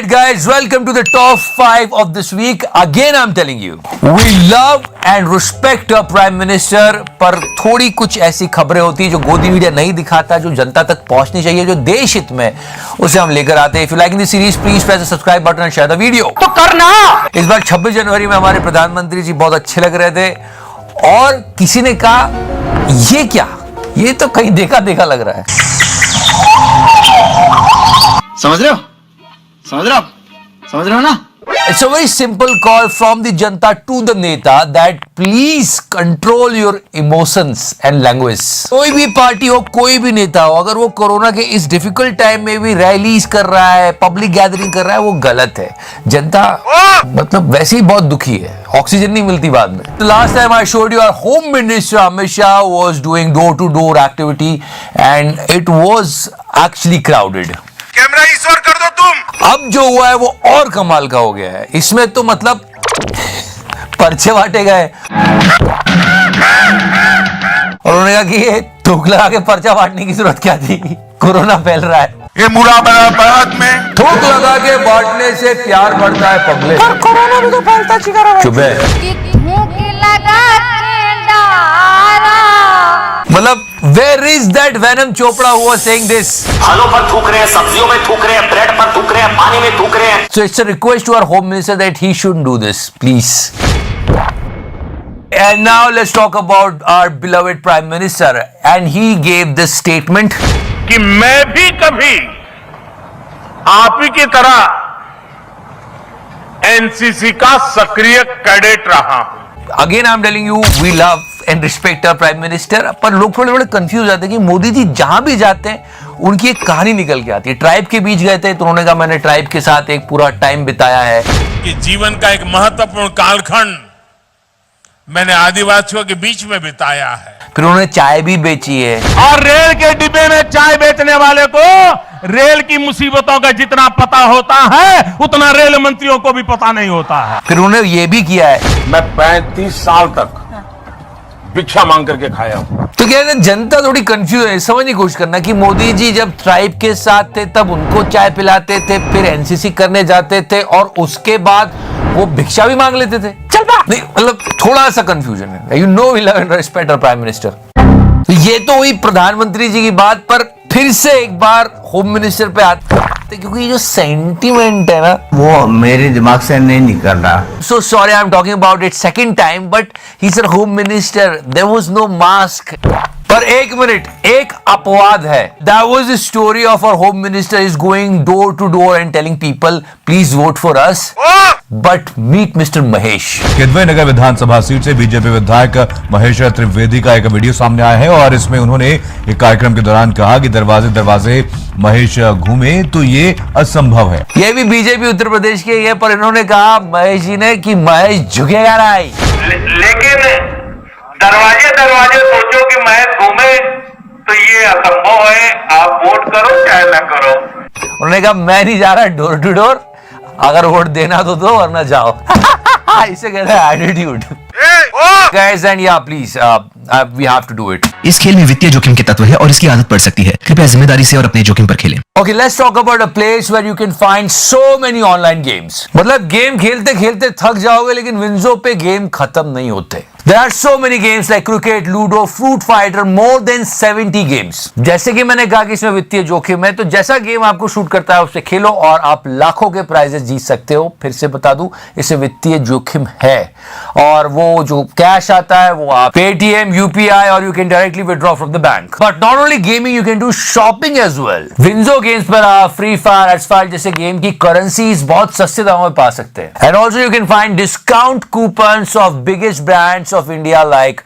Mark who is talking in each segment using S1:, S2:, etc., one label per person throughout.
S1: Alright guys, welcome to the top 5 of this week. Again I'm telling you, we love and respect our Prime Minister, पर थोड़ी कुछ ऐसी खबरें होती है जो गोदी मीडिया नहीं दिखाता, जो जनता तक पहुंचनी चाहिए, जो देश हित में, उसे हम लेकर आते हैं. If you like this series, please press the subscribe button and share the video. तो करना. इस बार 26 जनवरी में हमारे प्रधानमंत्री जी बहुत अच्छे लग रहे थे और किसी ने कहा ये क्या, ये तो कहीं देखा देखा लग रहा है.
S2: समझ रहे हो ना?
S1: It's a very simple call from the Janta to the Neta that please control your emotions and language. कोई भी पार्टी हो, कोई भी नेता हो, अगर वो कोरोना के इस डिफिकल्ट टाइम में भी रैलीज कर रहा है, पब्लिक गैदरिंग कर रहा है, वो गलत है. जनता मतलब वैसे ही बहुत दुखी है, ऑक्सीजन नहीं मिलती बाद में. The last time I showed you our Home Minister Amit Shah was doing door-to-door activity and it was actually crowded.
S3: Camera ईश्वर कर दो तुम.
S1: अब जो हुआ है वो और कमाल का हो गया है. इसमें तो मतलब पर्चे बांटे गए और उन्होंने कहा कि ये थूक लगा के पर्चा बांटने की जरूरत क्या थी, कोरोना फैल रहा है.
S3: ये मुरादाबाद में
S1: थूक लगा के बांटने से प्यार बढ़ता है पब्लिक, पर कोरोना भी तो फैलता. चुप है. मतलब where is that Venom Chopra who was saying this?
S4: फलों पर थूक रहे हैं, सब्जियों में थूक रहे हैं, ब्रेड पर थूक रहे हैं, पानी में थूक रहे हैं.
S1: So it's a request to our Home Minister that he shouldn't do this, please. And now let's talk about our beloved Prime Minister. And he gave this statement.
S3: कि मैं भी कभी आप ही की तरह एनसीसी का सक्रिय कैडेट रहा हूं.
S1: Again I'm telling you, we love and respect our Prime Minister. पर लोग थोड़े बड़े कंफ्यूज जाते हैं कि मोदी जी जहां भी जाते हैं उनकी एक कहानी निकल के आती है. ट्राइब के बीच गए थे तो उन्होंने कहा मैंने ट्राइब के साथ एक पूरा टाइम बिताया है.
S3: कि जीवन का एक महत्वपूर्ण कालखंड मैंने आदिवासियों के बीच में बिताया है.
S1: फिर उन्होंने चाय भी बेची है.
S3: और रेल के डिब्बे में चाय बेचने वाले को रेल की मुसीबतों का जितना पता होता है उतना रेल मंत्रियों को भी पता नहीं होता है.
S1: फिर उन्होंने ये भी किया है.
S3: मैं 35 साल तक भिक्षा मांग करके खाया हूं.
S1: तो क्या है ना, जनता थोड़ी कंफ्यूज है. समझने की कोशिश करना कि मोदी जी जब ट्राइब के साथ थे तब उनको चाय पिलाते थे, फिर एनसीसी करने जाते थे और उसके बाद वो भिक्षा भी मांग लेते थे. चल बा नहीं, मतलब थोड़ा सा कंफ्यूजन है. You know we love and respect our prime minister. तो ये तो हुई प्रधानमंत्री जी की बात, पर फिर से एक बार होम मिनिस्टर पे आते क्योंकि ये जो सेंटिमेंट है ना
S2: वो मेरे दिमाग से नहीं निकल रहा.
S1: So sorry, I'm talking about it second time, but he's a home minister. There was no mask. पर एक मिनट, एक अपवाद है. That was the story of our home minister is going door to door and telling people, please vote for us. But meet Mr. Mahesh.
S5: Kidwai Nagar Vidhan Sabha seat से BJP विधायक महेश त्रिवेदी का एक video सामने आया है और इसमें उन्होंने एक कार्यक्रम के दौरान कहा कि दरवाजे दरवाजे महेश घूमे तो ये असंभव है.
S1: ये भी बीजेपी उत्तर प्रदेश के है, पर इन्होंने कहा महेश जी ने कि महेश झुकेगा नहीं.
S3: लेकिन दरवाजे दरवाजे सोचो कि मैं घूमे तो ये असंभव है. आप वोट करो चाहे ना करो.
S1: उन्होंने कहा मैं नहीं जा रहा डोर टू डोर, अगर वोट देना तो दो वरना जाओ. इसे कहते हैं attitude. Guys, and yeah, please, we have to do it.
S6: इस खेल में वित्तीय जोखिम के तत्व है और इसकी आदत पड़ सकती है. कृपया जिम्मेदारी से और अपने जोखिम पर खेलें.
S1: Okay, let's talk about a place where you can find so many online games. मतलब गेम खेलते खेलते थक जाओगे लेकिन विंजो पे गेम खत्म नहीं होते. There are so many games like cricket, ludo, fruit fighter, more than 70 games. जैसे कि मैंने कहा कि इसमें वित्तीय जोखिम है, तो जैसा गेम आपको शूट करता है उससे खेलो और आप लाखों के प्राइजेस जीत सकते हो. फिर से बता दूं, इससे वित्तीय जोखिम है और वो जो कैश आता है वो आप पेटीएम, यूपीआई और you can directly withdraw from the bank. But not only gaming, you can do shopping as well. WinZO games पर आप फ्री फायर, एसफाल्ट जैसे गेम की करेंसीज बहुत सस्ते दामों में पा सकते हैं. And also you can find discount coupons of biggest brands of India like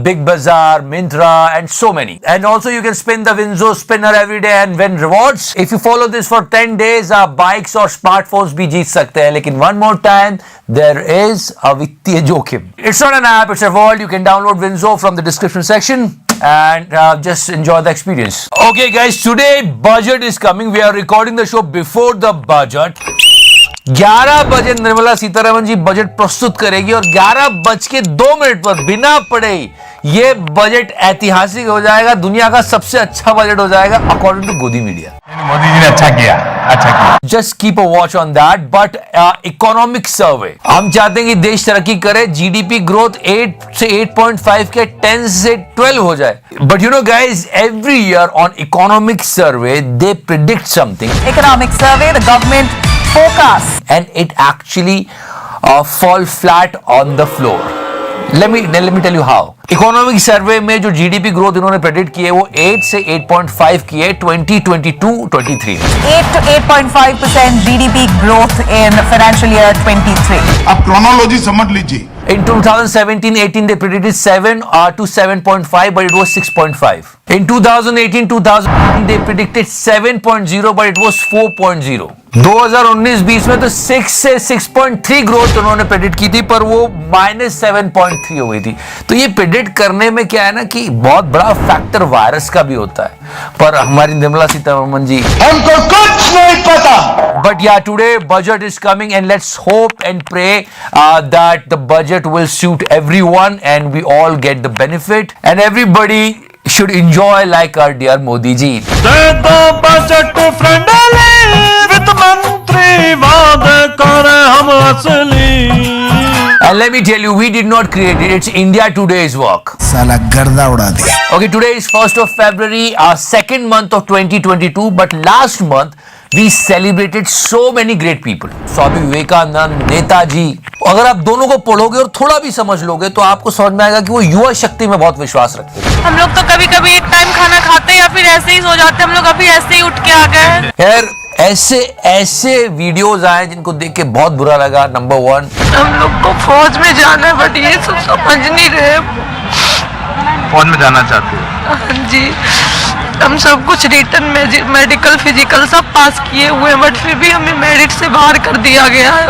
S1: Big Bazaar, Myntra and so many. And also you can spin the Winzo spinner every day and win rewards. If you follow this for 10 days, आप bikes और smartphones भी जीत सकते हैं. लेकिन one more time, there is a वित्तीय जोखिम. It's not an app, it's a world. You can download Winzo from the description section and just enjoy the experience. Okay guys, today budget is coming. We are recording the show before the budget. 11 बजे Nirmala Sitharaman ji budget प्रस्तुत करेगी और 11:02 पर बिना पढ़े ये budget ऐतिहासिक हो जाएगा, दुनिया का सबसे अच्छा बजट हो जाएगा अकॉर्डिंग टू गोदी मीडिया।
S3: मोदी जी ने अच्छा किया।
S1: Just keep a watch on that. But economic survey, हम चाहते हैं कि देश तरक्की करे, जीडीपी ग्रोथ 8 से 8.5 के 10 से 12 हो जाए। But you know guys, every year on economic survey they predict something.
S7: Economic survey, the government forecast.
S1: And it actually fall flat on the floor. Let me tell you how. Economic survey में जो GDP growth इन्होंने predict की है वो 8 से 8.5 की है 2022-23 में।
S7: 8 to 8.5% GDP growth in financial year 23.
S8: आप क्रोनोलॉजी समझ लीजिए।
S1: In 2017-18 they predicted 7 to 7.5 but it was 6.5. In 2018-2019 they predicted 7.0 but it was 4.0. 2019-20 में तो 6 से 6.3 ग्रोथ उन्होंने प्रेडिक्ट की थी पर वो -7.3 हो गई थी। तो ये प्रेडिक्ट करने में क्या है ना कि बहुत बड़ा फैक्टर वायरस का भी होता है, पर हमारी निर्मला सीतारमण जी
S8: हमको कुछ नहीं पता।
S1: But yeah, today budget is coming and let's hope and pray that the budget will suit everyone and we all get the benefit and everybody should enjoy like our dear Modi ji.
S3: Budget friendly वित्त मंत्री वाद कर हम असली।
S1: And let me tell you, we did not create it. It's India Today's work.
S8: साला गर्दा उड़ा दिया।
S1: Okay, today is 1st of February, our second month of 2022. But last month, we celebrated so many great people. Swami Vivekananda, Netaji. अगर आप दोनों को पढ़ोगे और थोड़ा भी समझ लोगे तो आपको समझ में आएगा कि वो युवा शक्ति में बहुत विश्वास रखते थे।
S9: हम लोग तो कभी कभी एक टाइम खाना खाते या फिर ऐसे ही सो जाते, हम लोग अभी ऐसे ही उठ के आ गए।
S1: खैर, ऐसे वीडियोस आए जिनको देख के बहुत बुरा लगा। नंबर 1,
S9: हम लोग को फौज में जाना है बट ये सब समझ नहीं रहे।
S3: फौज में जाना चाहते हो?
S9: हाँ जी, हम सब कुछ रिटर्न मेडिकल फिजिकल सब पास किए हुए हैं बट फिर भी हमें मेरिट से बाहर कर दिया गया है।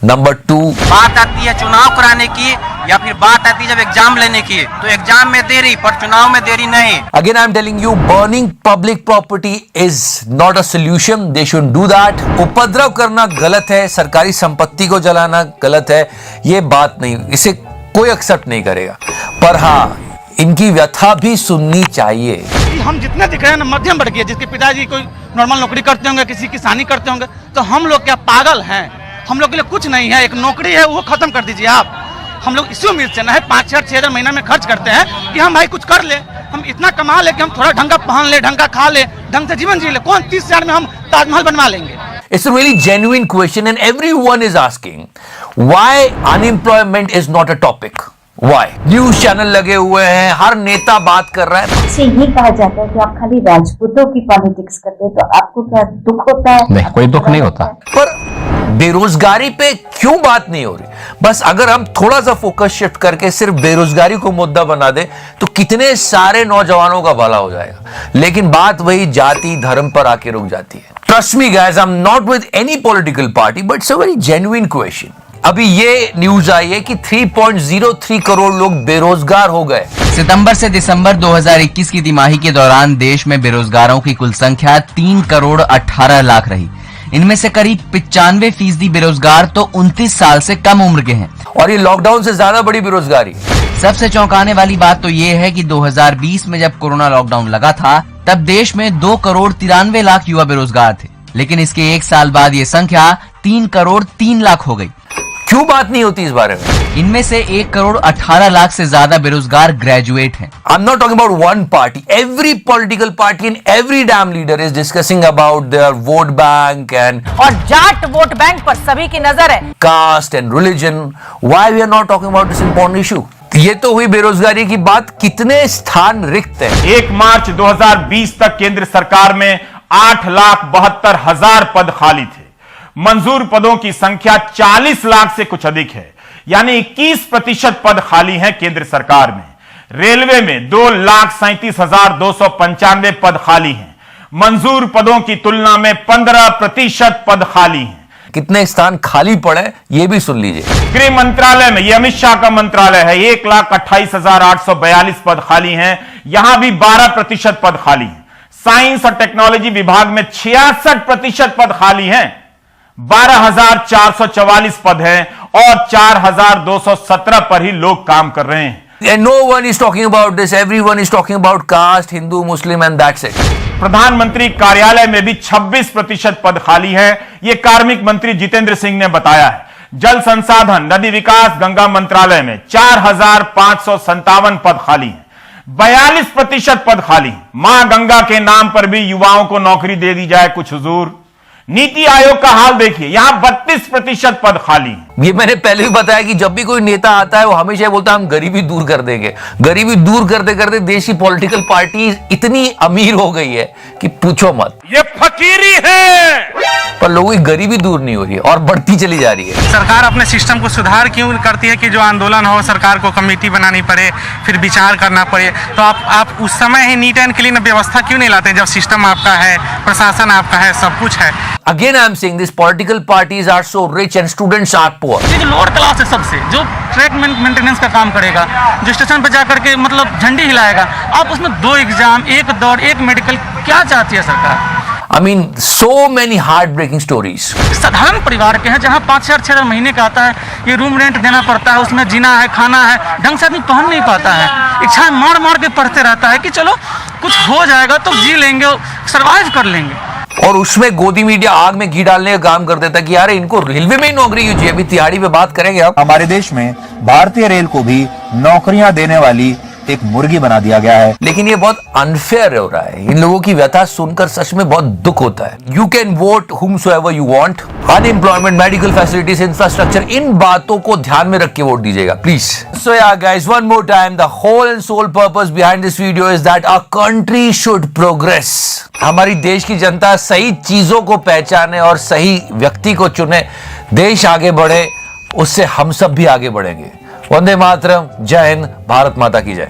S1: नंबर 2,
S10: बात आती है चुनाव कराने की या फिर बात आती है जब एग्जाम लेने की, तो एग्जाम में देरी पर चुनाव में देरी नहीं।
S1: Again, I'm telling you, burning public property is not a solution. They shouldn't do that. उपद्रव करना गलत है, सरकारी संपत्ति को जलाना गलत है, ये बात नहीं, इसे कोई एक्सेप्ट नहीं करेगा। पर हाँ, इनकी व्यथा भी सुननी चाहिए।
S11: हम जितने दिख रहे हैं ना मध्यम वर्ग के, जिसके पिताजी कोई नॉर्मल नौकरी करते होंगे, किसी किसानी करते होंगे, तो हम लोग क्या पागल हैं? हम लोग के लिए कुछ नहीं है, एक नौकरी है वो खत्म कर दीजिए आप। हम लोग इसी उम्मीद से ना है 5-6 हज़ार महीना में खर्च करते हैं कि हम भाई कुछ कर ले, हम इतना कमा ले कि हम थोड़ा ढंग का पहन ले, ढंग का खा ले, ढंग से जीवन जी ले। कौन 30 हज़ार में हम ताजमहल बनवा लेंगे?
S1: It's a really genuine question and everyone is asking why unemployment is not a topic. Why? News channel लगे हुए हैं, हर नेता बात कर रहा है।
S12: से ये कहा जाता है कि आप खाली राजपूतों की पॉलिटिक्स करते हैं, तो आपको क्या दुख होता है?
S6: नहीं, कोई दुख नहीं होता।
S1: पर बेरोजगारी पे क्यों बात नहीं हो रही? बस अगर हम थोड़ा सा फोकस शिफ्ट करके सिर्फ बेरोजगारी को मुद्दा बना दे तो कितने सारे नौजवानों का भला हो जाएगा। लेकिन बात वही जाति धर्म पर आके रुक जाती है। Trust me guys, I'm not with any political party, but it's a very genuine question. अभी ये न्यूज आई है कि 3.03 करोड़ लोग बेरोजगार हो गए।
S10: सितंबर से दिसंबर 2021 की तिमाही के दौरान देश में बेरोजगारों की कुल संख्या 3 करोड़ 18 लाख रही। इनमें से करीब 95% बेरोजगार तो 29 साल से कम उम्र के हैं।
S1: और ये लॉकडाउन से ज्यादा बड़ी बेरोजगारी।
S10: सबसे चौंकाने वाली बात तो ये है कि 2020 में जब कोरोना लॉकडाउन लगा था तब देश में 2 करोड़ 93 लाख युवा बेरोजगार थे, लेकिन इसके 1 साल बाद ये संख्या 3 करोड़ 3 लाख हो गई।
S1: क्यों बात नहीं होती इस बारे में?
S10: इनमें से 1 करोड़ 18 लाख से ज्यादा बेरोजगार ग्रेजुएट हैं।
S1: I'm not talking about one party. Every political party and every damn leader is discussing about their vote bank and
S7: और जाट वोट बैंक पर सभी की नजर है।
S1: caste and religion. Why we are not talking about this important issue? ये तो हुई बेरोजगारी की बात। कितने स्थान रिक्त हैं?
S3: 1 मार्च 2020 तक केंद्र सरकार में 8,72,000 पद खाली थे। मंजूर पदों की संख्या 40 लाख से कुछ अधिक है, यानी 21% पद खाली हैं केंद्र सरकार में। रेलवे में 2,37,295 पद खाली हैं। मंजूर पदों की तुलना में 15% पद खाली हैं।
S1: कितने स्थान खाली पड़े ये भी सुन लीजिए।
S3: गृह मंत्रालय में, यह अमित शाह का मंत्रालय है, 1,28,842 पद खाली हैं, यहां भी 12% पद खाली हैं। साइंस और टेक्नोलॉजी विभाग में 66% पद खाली हैं। 12,444 पद हैं और 4,217 पर ही लोग काम कर रहे हैं।
S1: And no one is talking about this. Everyone is talking about caste, Hindu, Muslim, and that's it.
S3: प्रधानमंत्री कार्यालय में भी 26% पद खाली है, यह कार्मिक मंत्री जितेंद्र सिंह ने बताया है। जल संसाधन, नदी विकास, गंगा मंत्रालय में 4,557 पद खाली हैं। 42% पद खाली। मां गंगा के नाम पर भी युवाओं को नौकरी दे दी जाए कुछ हुजूर। नीति आयोग का हाल देखिए, यहां 32% पद खाली।
S1: ये मैंने पहले भी बताया कि जब भी कोई नेता आता है वो हमेशा बोलता है हम गरीबी दूर कर देंगे। गरीबी दूर करते करते देश की पॉलिटिकल पार्टी इतनी अमीर हो गई है कि पूछो मत।
S3: ये फकीरी है,
S1: पर लोगों की गरीबी दूर नहीं हो रही है और बढ़ती चली जा रही है।
S11: सरकार अपने सिस्टम को सुधार क्यों करती है कि जो आंदोलन हो सरकार को कमेटी बनानी पड़े, फिर विचार करना पड़े। तो आप उस समय ही नीट एंड क्लीन व्यवस्था क्यों नहीं लाते जब सिस्टम आपका है, प्रशासन आपका है, सब कुछ है।
S1: Again, I am saying this: political parties are so rich and students are poor.
S11: ये जो लोअर क्लास है सबसे, जो ट्रैक मेंटेनेंस का काम करेगा, जो स्टेशन पे जाकर के मतलब झंडी हिलाएगा, आप उसमें 2 एग्जाम, 1 दौड़, 1 मेडिकल, क्या चाहती है सरकार?
S1: I mean, so many heartbreaking stories.
S11: साधारण परिवार के हैं जहाँ 5,000-6,000 महीने का आता है, ये रूम रेंट देना पड़ता है, उसमें जीना है, खाना है, ढंग से आदमी पहन नहीं पाता है। इच्छाएं मार मार के पढ़ते रहता है कि चलो कुछ हो जाएगा तो जी लेंगे, सर्वाइव कर लेंगे।
S1: और उसमें गोदी मीडिया आग में घी डालने का काम कर देता कि यार इनको रेलवे में ही नौकरी क्यों चाहिए। अभी तिहाड़ी पे बात करेंगे अब।
S13: हमारे देश में भारतीय रेल को भी नौकरियां देने वाली एक मुर्गी बना दिया गया है।
S1: लेकिन ये बहुत अनफेयर हो रहा है। इन लोगों की व्यथा सुनकर सच में बहुत दुख होता है। You can vote whomsoever you want, unemployment, medical facilities, infrastructure, इन बातों को ध्यान में रख के वोट दीजिएगा please. So ya guys, one more time, the whole and sole purpose behind this video is that our country should progress. हमारी देश की जनता सही चीजों को पहचाने और सही व्यक्ति को चुने, देश आगे बढ़े, उससे हम सब भी आगे बढ़ेंगे। वंदे मातरम, जय हिंद, भारत माता की जय।